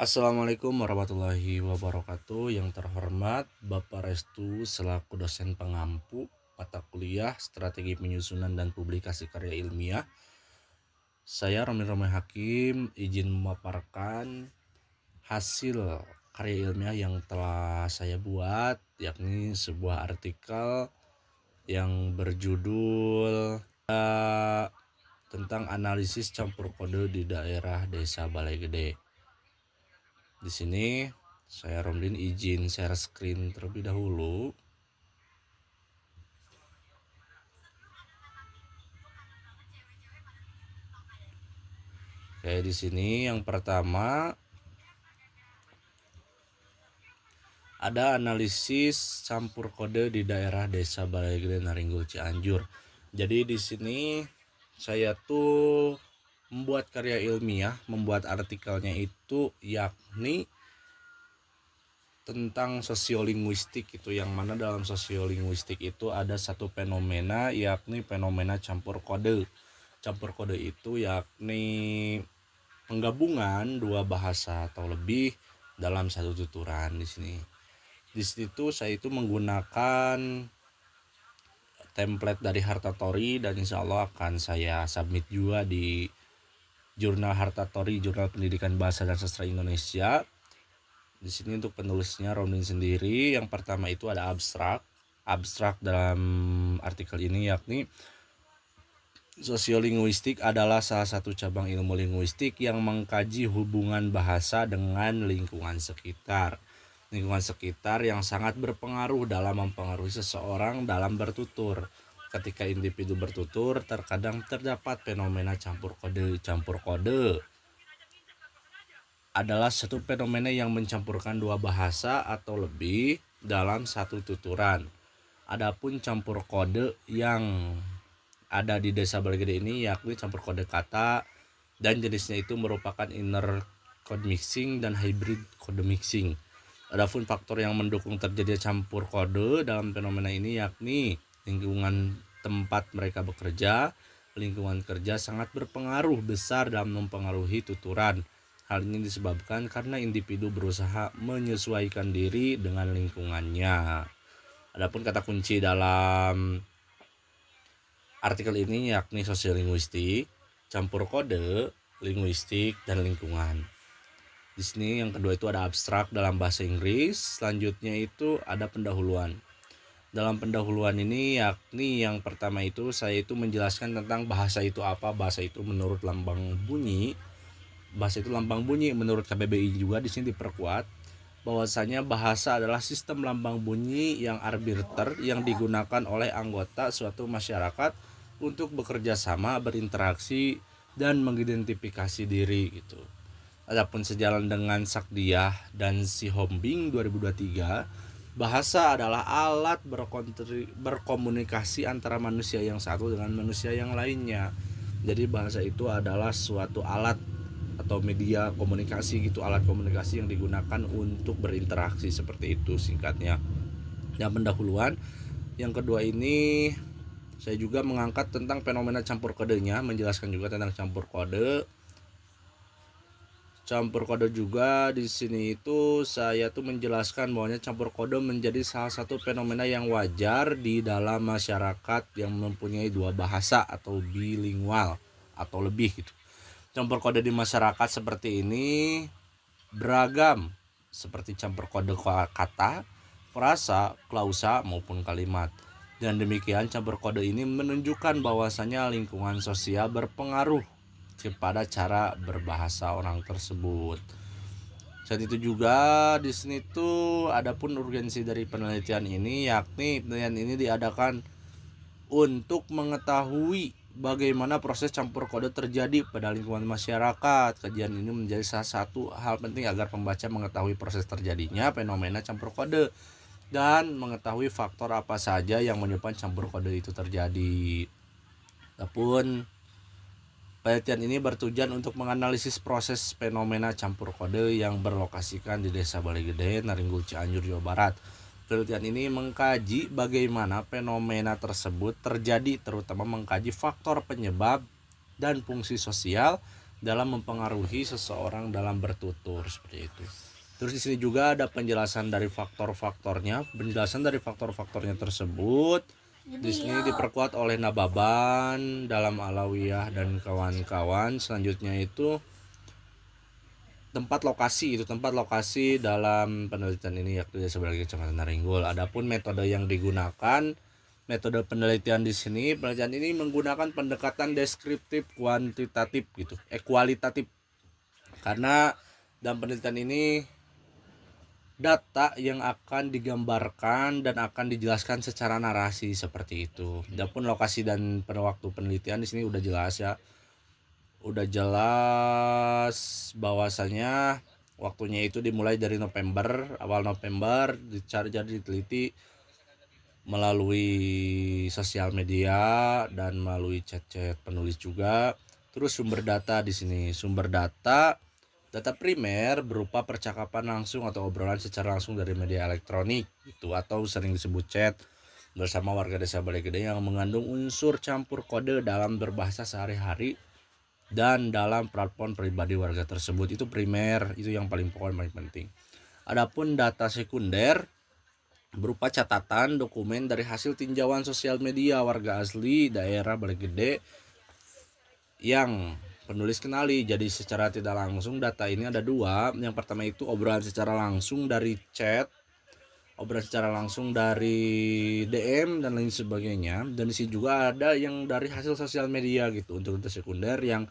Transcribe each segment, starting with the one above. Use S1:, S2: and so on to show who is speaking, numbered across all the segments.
S1: Assalamualaikum warahmatullahi wabarakatuh. Yang terhormat Bapak Restu selaku dosen pengampu mata kuliah Strategi Penyusunan dan Publikasi Karya Ilmiah. Saya Romi Hakim izin memaparkan hasil karya ilmiah yang telah saya buat, yakni sebuah artikel yang berjudul tentang analisis campur kode di daerah Desa Balai Gede. Di sini saya Romdin izin share screen terlebih dahulu. Oke, di sini yang pertama ada analisis campur kode di daerah Desa Balai Gede Naringgul Cianjur. Jadi di sini saya tuh membuat karya ilmiah, membuat artikelnya itu yakni tentang sosiolinguistik, itu yang mana dalam sosiolinguistik itu ada satu fenomena yakni fenomena campur kode. Campur kode itu yakni penggabungan dua bahasa atau lebih dalam satu tuturan. Di situ saya itu menggunakan template dari Hartatori dan insya Allah akan saya submit juga di jurnal Hartatori, Jurnal Pendidikan Bahasa dan Sastra Indonesia. Di sini untuk penulisnya Romdin sendiri. Yang pertama itu ada abstrak. Abstrak dalam artikel ini yakni sosiolinguistik adalah salah satu cabang ilmu linguistik yang mengkaji hubungan bahasa dengan lingkungan sekitar. Lingkungan sekitar yang sangat berpengaruh dalam mempengaruhi seseorang dalam bertutur. Ketika individu bertutur, terkadang terdapat fenomena campur kode. Campur kode adalah satu fenomena yang mencampurkan dua bahasa atau lebih dalam satu tuturan. Adapun campur kode yang ada di Desa Balai Gede ini yakni campur kode kata, dan jenisnya itu merupakan inner code mixing dan hybrid code mixing. Adapun faktor yang mendukung terjadinya campur kode dalam fenomena ini yakni lingkungan tempat mereka bekerja. Lingkungan kerja sangat berpengaruh besar dalam mempengaruhi tuturan. Hal ini disebabkan karena individu berusaha menyesuaikan diri dengan lingkungannya. Adapun kata kunci dalam artikel ini yakni sosiolinguistik, campur kode, linguistik, dan lingkungan. Di sini yang kedua itu ada abstrak dalam bahasa Inggris. Selanjutnya itu ada pendahuluan. Dalam pendahuluan ini yakni yang pertama itu saya itu menjelaskan tentang bahasa itu apa. Bahasa itu menurut lambang bunyi. Bahasa itu lambang bunyi menurut KBBI juga di sini diperkuat bahwasanya bahasa adalah sistem lambang bunyi yang arbiter yang digunakan oleh anggota suatu masyarakat untuk bekerja sama, berinteraksi, dan mengidentifikasi diri gitu. Adapun sejalan dengan Sakdiah dan Sihombing 2023, bahasa adalah alat berkomunikasi antara manusia yang satu dengan manusia yang lainnya. Jadi bahasa itu adalah suatu alat atau media komunikasi gitu, alat komunikasi yang digunakan untuk berinteraksi, seperti itu singkatnya. Yang pendahuluan yang kedua ini saya juga mengangkat tentang fenomena campur kodenya, menjelaskan juga tentang campur kode. Campur kode juga di sini itu saya tuh menjelaskan bahwanya campur kode menjadi salah satu fenomena yang wajar di dalam masyarakat yang mempunyai dua bahasa atau bilingual atau lebih gitu. Campur kode di masyarakat seperti ini beragam, seperti campur kode kata, frasa, klausa maupun kalimat. Dan demikian campur kode ini menunjukkan bahwasanya lingkungan sosial berpengaruh kepada cara berbahasa orang tersebut. Saat itu juga di sini tuh adapun urgensi dari penelitian ini yakni penelitian ini diadakan untuk mengetahui bagaimana proses campur kode terjadi pada lingkungan masyarakat. Kajian ini menjadi salah satu hal penting agar pembaca mengetahui proses terjadinya fenomena campur kode dan mengetahui faktor apa saja yang menyebabkan campur kode itu terjadi. Adapun penelitian ini bertujuan untuk menganalisis proses fenomena campur kode yang berlokasikan di Desa Balai Gede, Naringgul, Cianjur, Jawa Barat. Penelitian ini mengkaji bagaimana fenomena tersebut terjadi, terutama mengkaji faktor penyebab dan fungsi sosial dalam mempengaruhi seseorang dalam bertutur seperti itu. Terus di sini juga ada penjelasan dari faktor-faktornya. Penjelasan dari faktor-faktornya tersebut di sini diperkuat oleh Nababan dalam Alawiyah dan kawan-kawan. Selanjutnya itu tempat lokasi dalam penelitian ini yakni sebagai Kecamatan Naringgul. Adapun metode yang digunakan, metode penelitian di sini, penelitian ini menggunakan pendekatan deskriptif kuantitatif gitu, kualitatif. Karena dalam penelitian ini data yang akan digambarkan dan akan dijelaskan secara narasi seperti itu. Adapun lokasi dan pada waktu penelitian di sini udah jelas ya. Udah jelas bahwasanya waktunya itu dimulai dari awal November, jadi diteliti melalui sosial media dan melalui chat-chat penulis juga. Terus sumber data di sini, data primer berupa percakapan langsung atau obrolan secara langsung dari media elektronik itu atau sering disebut chat bersama warga desa Balegede yang mengandung unsur campur kode dalam berbahasa sehari-hari dan dalam platform pribadi warga tersebut. Itu primer, itu yang paling pokok, paling penting. Adapun data sekunder berupa catatan dokumen dari hasil tinjauan sosial media warga asli daerah Balegede yang penulis kenali. Jadi secara tidak langsung data ini ada dua. Yang pertama itu obrolan secara langsung dari chat, obrolan secara langsung dari DM dan lain sebagainya. Dan di sini juga ada yang dari hasil sosial media gitu untuk data sekunder yang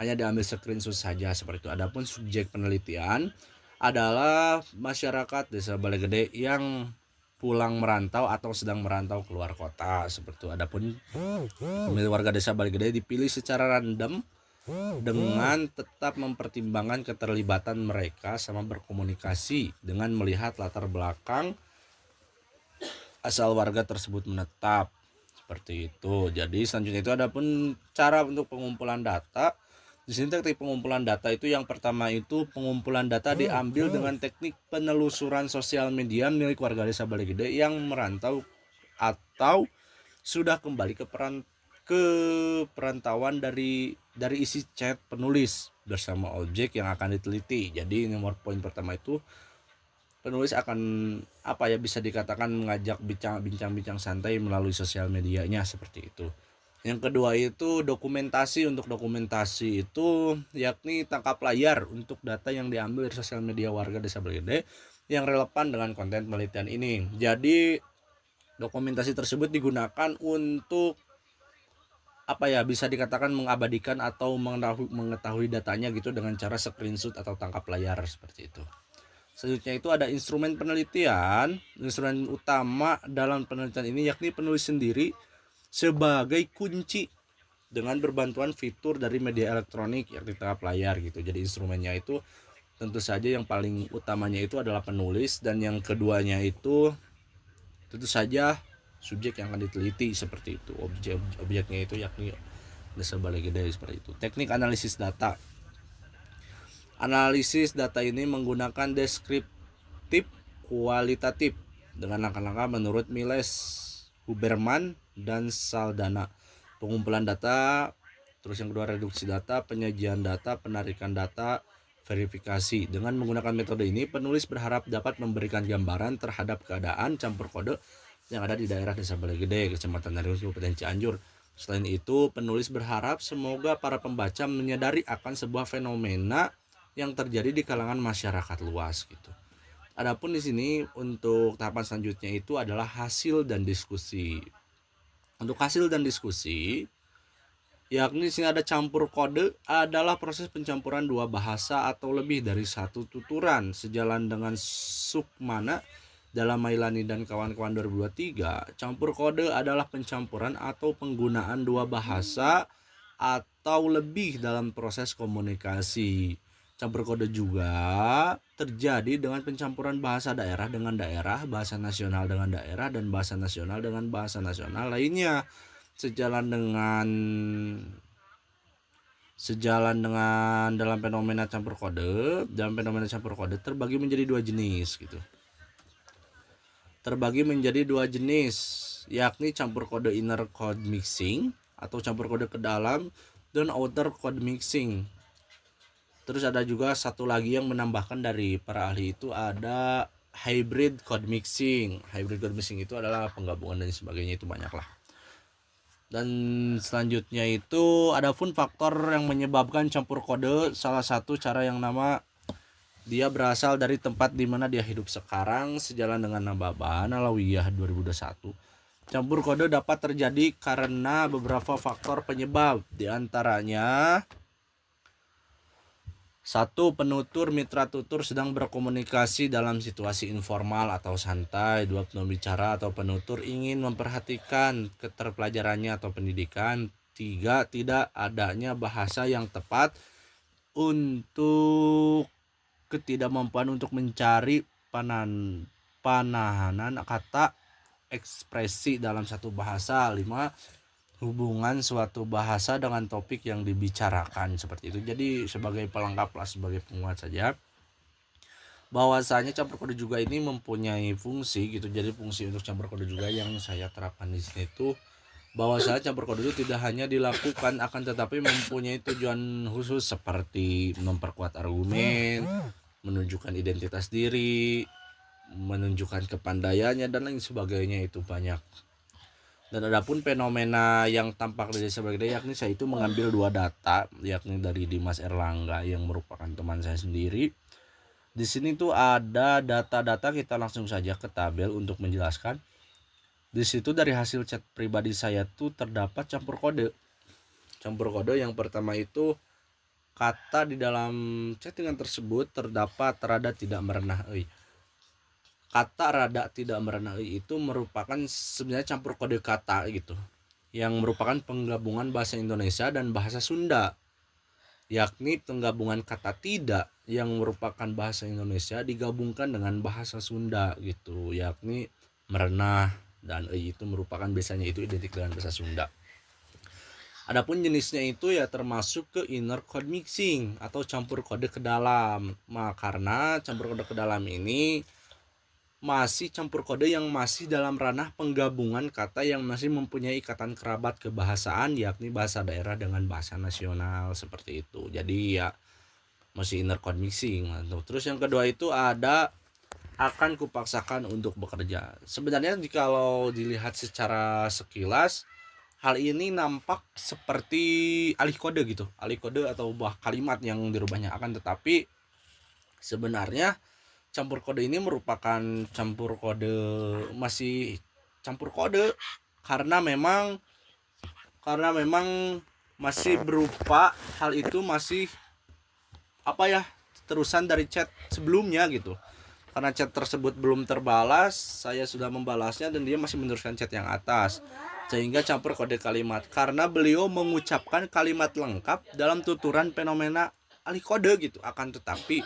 S1: hanya diambil screenshot saja seperti itu. Adapun subjek penelitian adalah masyarakat desa Balegede yang pulang merantau atau sedang merantau keluar kota seperti itu. Adapun pemilih warga desa Balegede dipilih secara random dengan tetap mempertimbangkan keterlibatan mereka sama berkomunikasi dengan melihat latar belakang asal warga tersebut menetap seperti itu. Jadi selanjutnya itu ada pun cara untuk pengumpulan data. Di sini teknik pengumpulan data itu yang pertama itu pengumpulan data diambil dengan teknik penelusuran sosial media milik warga desa Balegede yang merantau atau sudah kembali ke perantauan dari isi chat penulis bersama objek yang akan diteliti. Jadi nomor poin pertama itu penulis akan bisa dikatakan mengajak bincang-bincang santai melalui sosial medianya seperti itu. Yang kedua itu dokumentasi. Untuk dokumentasi itu yakni tangkap layar untuk data yang diambil dari sosial media warga desa Balegede yang relevan dengan konten penelitian ini. Jadi dokumentasi tersebut digunakan untuk bisa dikatakan mengabadikan atau mengetahui datanya gitu dengan cara screenshot atau tangkap layar seperti itu. Selanjutnya itu ada instrumen penelitian. Instrumen utama dalam penelitian ini yakni penulis sendiri sebagai kunci dengan berbantuan fitur dari media elektronik yakni tangkap layar gitu. Jadi instrumennya itu tentu saja yang paling utamanya itu adalah penulis, dan yang keduanya itu tentu saja subjek yang akan diteliti seperti itu. Objeknya itu yakni desa Balegede seperti itu. Teknik analisis data. Analisis data ini menggunakan deskriptif kualitatif dengan langkah-langkah menurut Miles, Huberman, dan Saldana. Pengumpulan data, terus yang kedua reduksi data, penyajian data, penarikan data, verifikasi. Dengan menggunakan metode ini, penulis berharap dapat memberikan gambaran terhadap keadaan campur kode yang ada di daerah desa Balegede, Kecamatan Naringgul, Kabupaten Cianjur. Selain itu, penulis berharap semoga para pembaca menyadari akan sebuah fenomena yang terjadi di kalangan masyarakat luas gitu. Adapun di sini untuk tahapan selanjutnya itu adalah hasil dan diskusi. Untuk hasil dan diskusi, yakni di sini ada campur kode adalah proses pencampuran dua bahasa atau lebih dari satu tuturan. Sejalan dengan Sukmana dalam Mailani dan kawan-kawan 2023, campur kode adalah pencampuran atau penggunaan dua bahasa atau lebih dalam proses komunikasi. Campur kode juga terjadi dengan pencampuran bahasa daerah dengan daerah, bahasa nasional dengan daerah, dan bahasa nasional dengan bahasa nasional lainnya. Sejalan dengan dalam fenomena campur kode, terbagi menjadi dua jenis gitu. Yakni campur kode inner code mixing atau campur kode ke dalam dan outer code mixing. Terus ada juga satu lagi yang menambahkan dari para ahli itu ada hybrid code mixing. Hybrid code mixing itu adalah penggabungan dan sebagainya, itu banyak lah. Dan selanjutnya itu ada pun faktor yang menyebabkan campur kode. Salah satu cara yang nama dia berasal dari tempat di mana dia hidup sekarang sejalan dengan Nababan Alawiyah 2021. Campur kode dapat terjadi karena beberapa faktor penyebab, di antaranya satu, penutur mitra tutur sedang berkomunikasi dalam situasi informal atau santai. Dua, pembicara atau penutur ingin memperhatikan keterpelajarannya atau pendidikan. Tiga, tidak adanya bahasa yang tepat untuk ketidakmampuan untuk mencari panahanan kata ekspresi dalam satu bahasa. Lima, hubungan suatu bahasa dengan topik yang dibicarakan, seperti itu. Jadi sebagai pelengkap lah, sebagai penguat saja, bahwasanya campur kode juga ini mempunyai fungsi gitu. Jadi fungsi untuk campur kode juga yang saya terapkan di sini itu bahwasanya campur kode itu tidak hanya dilakukan, akan tetapi mempunyai tujuan khusus seperti memperkuat argumen, menunjukkan identitas diri, menunjukkan kepandaiannya dan lain sebagainya, itu banyak. Dan adapun fenomena yang tampak dari sebagai yakni saya itu mengambil dua data, yakni dari Dimas Erlangga yang merupakan teman saya sendiri. Di sini tuh ada data-data, kita langsung saja ke tabel untuk menjelaskan. Di situ dari hasil chat pribadi saya tuh terdapat campur kode. Campur kode yang pertama itu kata di dalam chattingan tersebut terdapat rada tidak merenah euy. Kata rada tidak merenah itu merupakan sebenarnya campur kode kata gitu, yang merupakan penggabungan bahasa Indonesia dan bahasa Sunda, yakni penggabungan kata tidak yang merupakan bahasa Indonesia digabungkan dengan bahasa Sunda gitu, yakni merenah dan itu merupakan biasanya itu identik dengan bahasa Sunda. Adapun jenisnya itu ya termasuk ke inner code mixing atau campur kode ke dalam. Karena campur kode ke dalam ini masih campur kode yang masih dalam ranah penggabungan kata yang masih mempunyai ikatan kerabat kebahasaan, yakni bahasa daerah dengan bahasa nasional, seperti itu. Jadi ya masih inner code mixing. Terus yang kedua itu ada akan kupaksakan untuk bekerja. Sebenarnya kalau dilihat secara sekilas, hal ini nampak seperti alih kode gitu, alih kode atau buah kalimat yang dirubahnya, akan tetapi sebenarnya campur kode ini merupakan campur kode, masih campur kode karena memang masih berupa hal itu masih apa ya, terusan dari chat sebelumnya gitu. Karena chat tersebut belum terbalas, saya sudah membalasnya dan dia masih meneruskan chat yang atas, sehingga campur kode kalimat karena beliau mengucapkan kalimat lengkap dalam tuturan fenomena alih kode gitu. Akan tetapi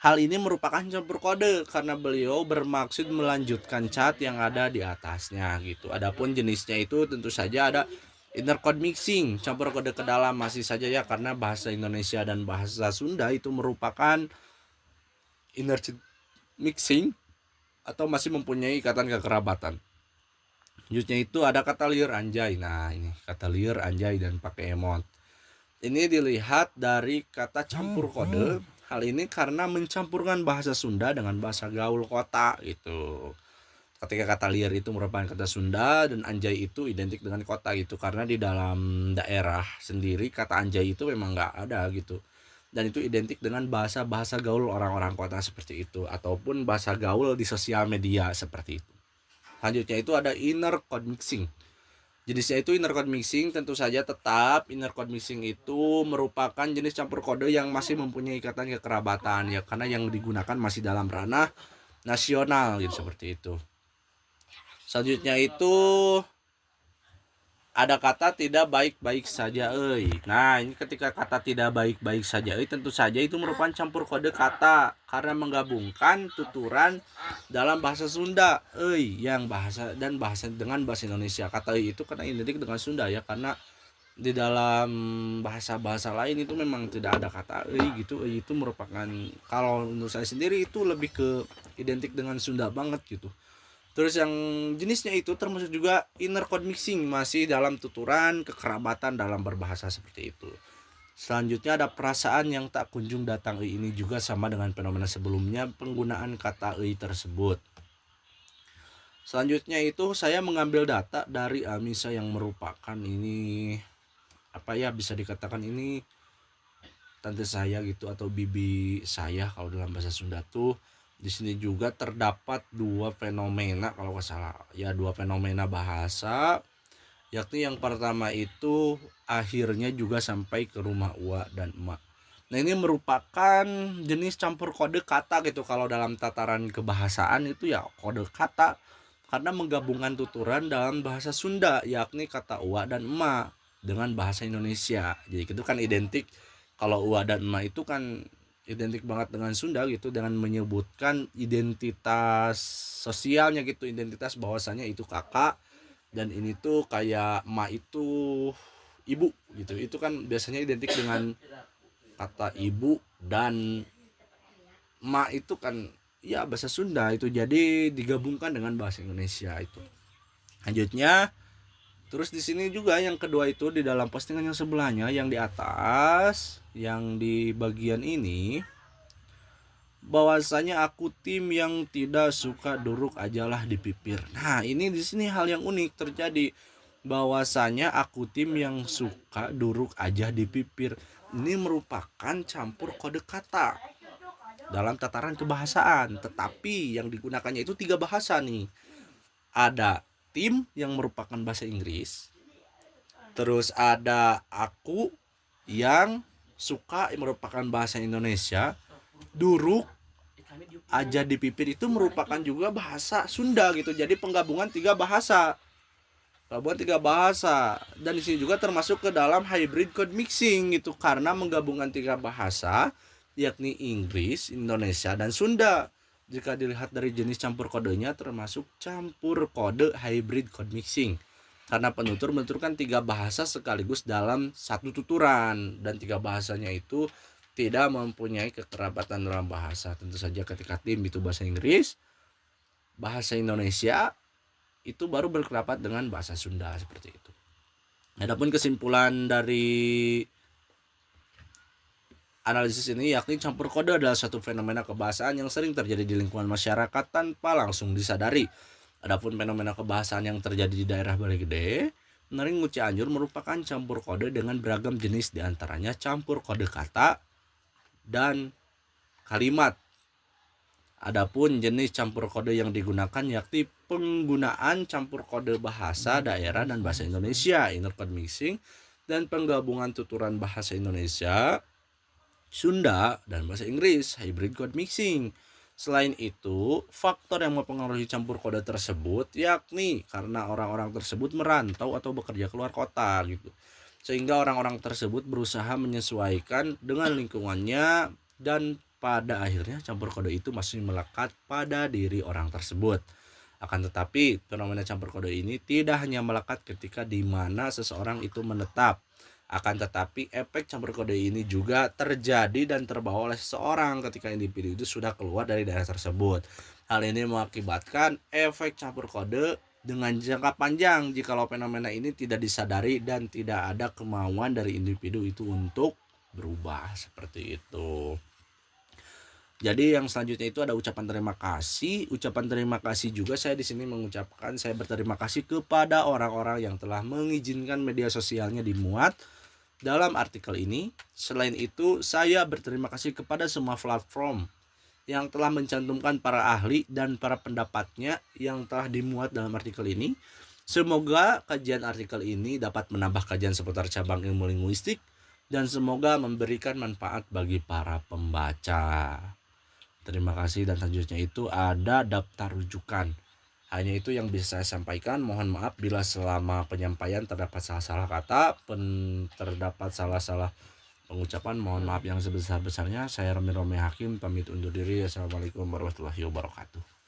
S1: hal ini merupakan campur kode karena beliau bermaksud melanjutkan chat yang ada di atasnya gitu. Adapun jenisnya itu tentu saja ada inner code mixing, campur kode ke dalam, masih saja ya, karena bahasa Indonesia dan bahasa Sunda itu merupakan inner mixing atau masih mempunyai ikatan kekerabatan. Selanjutnya itu ada kata liar anjay. Nah, ini kata liar anjay dan pakai emot. Ini dilihat dari kata campur kode. Hal ini karena mencampurkan bahasa Sunda dengan bahasa gaul kota gitu. Ketika kata liar itu merupakan kata Sunda dan anjay itu identik dengan kota gitu, karena di dalam daerah sendiri kata anjay itu memang nggak ada gitu, dan itu identik dengan bahasa-bahasa gaul orang-orang kota seperti itu, ataupun bahasa gaul di sosial media seperti itu. Selanjutnya itu ada inner code mixing. Jenisnya itu inner code mixing, tentu saja tetap inner code mixing itu merupakan jenis campur kode yang masih mempunyai ikatan kekerabatan ya, karena yang digunakan masih dalam ranah nasional gitu, seperti itu. Selanjutnya itu ada kata tidak baik-baik saja Nah, ini ketika kata tidak baik-baik saja tentu saja itu merupakan campur kode kata karena menggabungkan tuturan dalam bahasa Sunda yang bahasa dan bahasa dengan bahasa Indonesia. Kata itu karena identik dengan Sunda ya, karena di dalam bahasa-bahasa lain itu memang tidak ada kata gitu. Itu merupakan, kalau menurut saya sendiri itu lebih ke identik dengan Sunda banget gitu. Terus yang jenisnya itu termasuk juga inner code mixing, masih dalam tuturan kekerabatan dalam berbahasa seperti itu. Selanjutnya ada perasaan yang tak kunjung datang. Ini juga sama dengan fenomena sebelumnya, penggunaan kata tersebut. Selanjutnya itu saya mengambil data dari Amisa yang merupakan ini bisa dikatakan ini tante saya gitu atau bibi saya kalau dalam bahasa Sunda tuh. Di sini juga terdapat dua fenomena kalau nggak salah ya, dua fenomena bahasa, yakni yang pertama itu akhirnya juga sampai ke rumah Ua dan Emak. Nah ini merupakan jenis campur kode kata gitu kalau dalam tataran kebahasaan itu ya kode kata, karena menggabungkan tuturan dalam bahasa Sunda yakni kata Ua dan Emak dengan bahasa Indonesia. Jadi itu kan identik, kalau Ua dan Emak itu kan identik banget dengan Sunda gitu, dengan menyebutkan identitas sosialnya gitu, identitas bahwasanya itu kakak dan ini tuh kayak emak itu ibu gitu. Itu kan biasanya identik dengan kata ibu, dan emak itu kan ya bahasa Sunda itu, jadi digabungkan dengan bahasa Indonesia itu. Lanjutnya terus di sini juga yang kedua itu di dalam postingan yang sebelahnya yang di atas, yang di bagian ini, bahwasanya aku tim yang tidak suka duduk ajalah di pipir. Nah, ini di sini hal yang unik terjadi. Bahwasanya aku tim yang suka duduk aja di pipir. Ini merupakan campur kode kata dalam tataran kebahasaan, tetapi yang digunakannya itu tiga bahasa nih. Ada tim yang merupakan bahasa Inggris, terus ada aku yang suka yang merupakan bahasa Indonesia, duruk aja di pipir itu merupakan juga bahasa Sunda gitu. Jadi penggabungan tiga bahasa. Dan di sini juga termasuk ke dalam hybrid code mixing gitu, karena menggabungkan tiga bahasa yakni Inggris, Indonesia dan Sunda. Jika dilihat dari jenis campur kodenya termasuk campur kode hybrid code mixing, karena penutur menuturkan tiga bahasa sekaligus dalam satu tuturan, dan tiga bahasanya itu tidak mempunyai kekerabatan dalam bahasa. Tentu saja ketika tim itu bahasa Inggris, bahasa Indonesia itu baru berkerabat dengan bahasa Sunda seperti itu. Adapun kesimpulan dari analisis ini yakni campur kode adalah satu fenomena kebahasaan yang sering terjadi di lingkungan masyarakat tanpa langsung disadari. Adapun fenomena kebahasaan yang terjadi di daerah Bale Gede, Nering Cianjur merupakan campur kode dengan beragam jenis, diantaranya campur kode kata dan kalimat. Adapun jenis campur kode yang digunakan yakni penggunaan campur kode bahasa daerah dan bahasa Indonesia, intercode mixing, dan penggabungan tuturan bahasa Indonesia, Sunda, dan bahasa Inggris, hybrid code mixing. Selain itu, faktor yang mempengaruhi campur kode tersebut yakni karena orang-orang tersebut merantau atau bekerja keluar kota gitu. Sehingga orang-orang tersebut berusaha menyesuaikan dengan lingkungannya, dan pada akhirnya campur kode itu masih melekat pada diri orang tersebut. Akan tetapi, fenomena campur kode ini tidak hanya melekat ketika di mana seseorang itu menetap. Akan tetapi, efek campur kode ini juga terjadi dan terbawa oleh seseorang ketika individu itu sudah keluar dari daerah tersebut. Hal ini mengakibatkan efek campur kode dengan jangka panjang jikalau fenomena ini tidak disadari dan tidak ada kemauan dari individu itu untuk berubah seperti itu. Jadi yang selanjutnya itu ada ucapan terima kasih. Ucapan terima kasih juga saya di sini mengucapkan saya berterima kasih kepada orang-orang yang telah mengizinkan media sosialnya dimuat dalam artikel ini. Selain itu, saya berterima kasih kepada semua platform yang telah mencantumkan para ahli dan para pendapatnya yang telah dimuat dalam artikel ini. Semoga kajian artikel ini dapat menambah kajian seputar cabang ilmu linguistik dan semoga memberikan manfaat bagi para pembaca. Terima kasih, dan selanjutnya itu ada daftar rujukan. Hanya itu yang bisa saya sampaikan. Mohon maaf bila selama penyampaian terdapat salah-salah kata, terdapat salah-salah pengucapan. Mohon maaf yang sebesar-besarnya. Saya Romi Hakim pamit undur diri. Assalamualaikum warahmatullahi wabarakatuh.